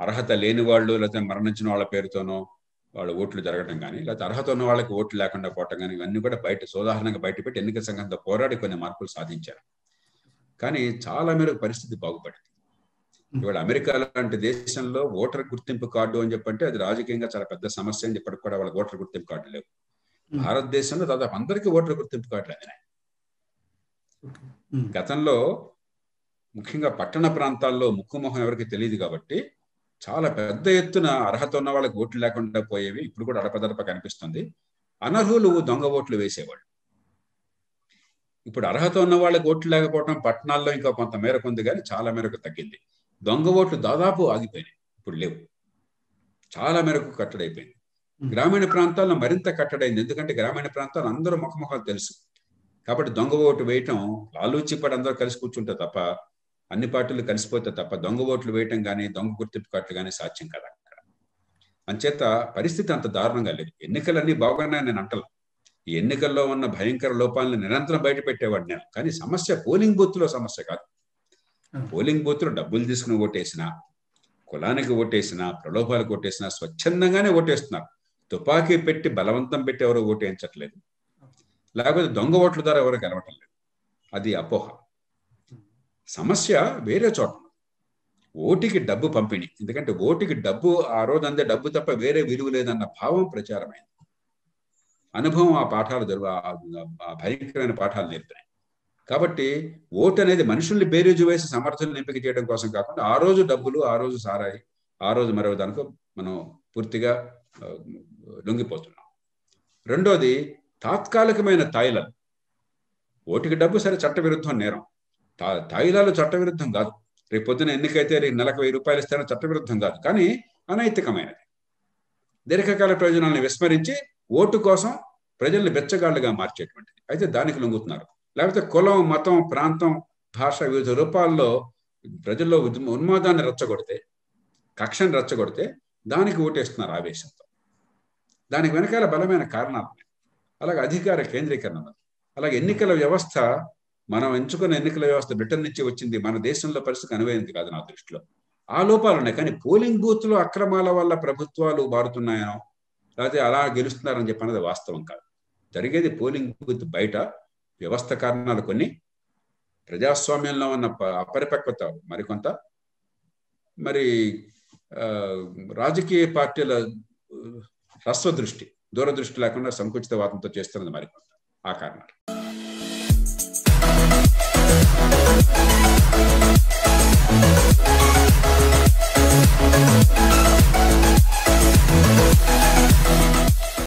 అర్హత లేని వాళ్ళు లేకపోతే మరణించిన వాళ్ళ పేరుతోనో వాళ్ళ ఓట్లు జరగడం కానీ, లేకపోతే అర్హత ఉన్న వాళ్ళకి ఓట్లు లేకుండా పోవటం కానీ, ఇవన్నీ కూడా సోదాహరణంగా బయటపెట్టి ఎన్నికల సంఘంతో పోరాడి కొన్ని మార్పులు సాధించారు. కానీ చాలా మేరకు పరిస్థితి బాగుపడింది. ఇవాళ అమెరికా లాంటి దేశంలో ఓటర్ గుర్తింపు కార్డు అని చెప్పంటే అది రాజకీయంగా చాలా పెద్ద సమస్య అని చెప్పి కూడా వాళ్ళకి ఓటర్ గుర్తింపు కార్డు లేవు. భారతదేశంలో దాదాపు అందరికీ ఓటర్ గుర్తింపు కార్డులు అందినాయి. గతంలో ముఖ్యంగా పట్టణ ప్రాంతాల్లో ముక్కుమొహం ఎవరికి తెలియదు కాబట్టి చాలా పెద్ద ఎత్తున అర్హత ఉన్న వాళ్ళకి ఓట్లు లేకుండా పోయేవి. ఇప్పుడు కూడా అడపదడప కనిపిస్తుంది. అనర్హులు దొంగ ఓట్లు వేసేవాళ్ళు. ఇప్పుడు అర్హత ఉన్న వాళ్ళకి ఓట్లు లేకపోవడం పట్టణాల్లో ఇంకా కొంత మేరకు ఉంది, కానీ చాలా మేరకు తగ్గింది. దొంగ ఓట్లు దాదాపు ఆగిపోయినాయి, ఇప్పుడు లేవు, చాలా మేరకు కట్టడైపోయింది. గ్రామీణ ప్రాంతాల్లో మరింత కట్టడైంది. ఎందుకంటే గ్రామీణ ప్రాంతాలు అందరూ ముఖముఖాలు తెలుసు కాబట్టి దొంగ ఓటు వేయటం లాలూచిపడి అందరూ కలిసి కూర్చుంటే తప్ప, అన్ని పార్టీలు కలిసిపోతే తప్ప దొంగ ఓట్లు వేయటం కానీ దొంగ గుర్తింపు కార్డులు కానీ సాధ్యం కదా అక్కడ. అంచేత పరిస్థితి అంత దారుణంగా లేదు. ఎన్నికలన్నీ బాగున్నాయని నేను అంటలా. ఈ ఎన్నికల్లో ఉన్న భయంకర లోపాలను నిరంతరం బయట పెట్టేవాడు నేను. కానీ సమస్య పోలింగ్ బూత్లో సమస్య కాదు. పోలింగ్ బూత్లో డబ్బులు తీసుకుని ఓటేసినా, కులానికి ఓటేసినా, ప్రలోభాలకు ఓటేసినా స్వచ్ఛందంగానే ఓటేస్తున్నారు. తుపాకీ పెట్టి బలవంతం పెట్టి ఎవరో ఓటేయించట్లేదు, లేకపోతే దొంగ ఓట్ల ద్వారా ఎవరు గెలవటం లేదు. అది అపోహ. సమస్య వేరే చోట. ఓటికి డబ్బు పంపిణీ. ఎందుకంటే ఓటికి డబ్బు ఆ రోజు అందే డబ్బు తప్ప వేరే విలువ లేదన్న భావం ప్రచారమైంది. అనుభవం ఆ పాఠాలు ఆ భయంకరమైన పాఠాలు నేర్పినాయి. కాబట్టి ఓటు అనేది మనుషుల్ని బేరీజు వేసి సమర్థులను ఎంపిక చేయడం కోసం కాకుండా ఆ రోజు డబ్బులు, ఆ రోజు సారాయి, ఆ రోజు మరో దానికి మనం పూర్తిగా లొంగిపోతున్నాం. రెండోది తాత్కాలికమైన తాయిలాలు. ఓటుకి డబ్బు సరే చట్టవిరుద్ధం, నేరం. తాయిలాలు చట్టవిరుద్ధం కాదు. రేపు పొద్దున ఎన్నికైతే నెలకు 1000 రూపాయలు ఇస్తారో చట్టవిరుద్ధం కాదు, కానీ అనైతికమైనది. దీర్ఘకాల ప్రయోజనాలను విస్మరించి ఓటు కోసం ప్రజల్ని బెచ్చగాళ్లుగా మార్చేటువంటిది. అయితే దానికి లొంగుతున్నారు. లేకపోతే కులం, మతం, ప్రాంతం, భాష వివిధ రూపాల్లో ప్రజల్లో ఉన్మాదాన్ని రెచ్చగొడితే, కక్షను రెచ్చగొడితే దానికి ఓటేస్తున్నారు ఆవేశంతో. దానికి వెనకాల బలమైన కారణాలు ఉన్నాయి. అలాగే అధికార కేంద్రీకరణ ఉన్నది. అలాగే ఎన్నికల వ్యవస్థ, మనం ఎంచుకున్న ఎన్నికల వ్యవస్థ బ్రిటన్ నుంచి వచ్చింది, మన దేశంలో పరిస్థితి అనువైంది కాదు నా దృష్టిలో. ఆ లోపాలు ఉన్నాయి. కానీ పోలింగ్ బూత్ లో అక్రమాల వల్ల ప్రభుత్వాలు మారుతున్నాయనో లేకపోతే అలా గెలుస్తున్నారని చెప్పన్నది వాస్తవం కాదు. జరిగేది పోలింగ్ బూత్ బయట వ్యవస్థ కారణాలు కొన్ని, ప్రజాస్వామ్యంలో ఉన్న అపరిపక్వత మరికొంత, మరి రాజకీయ పార్టీల హ్రస్వ దృష్టి, దూరదృష్టి లేకుండా సంకుచితవాదంతో చేస్తున్నది మరికొంత. ఆ కారణాలు.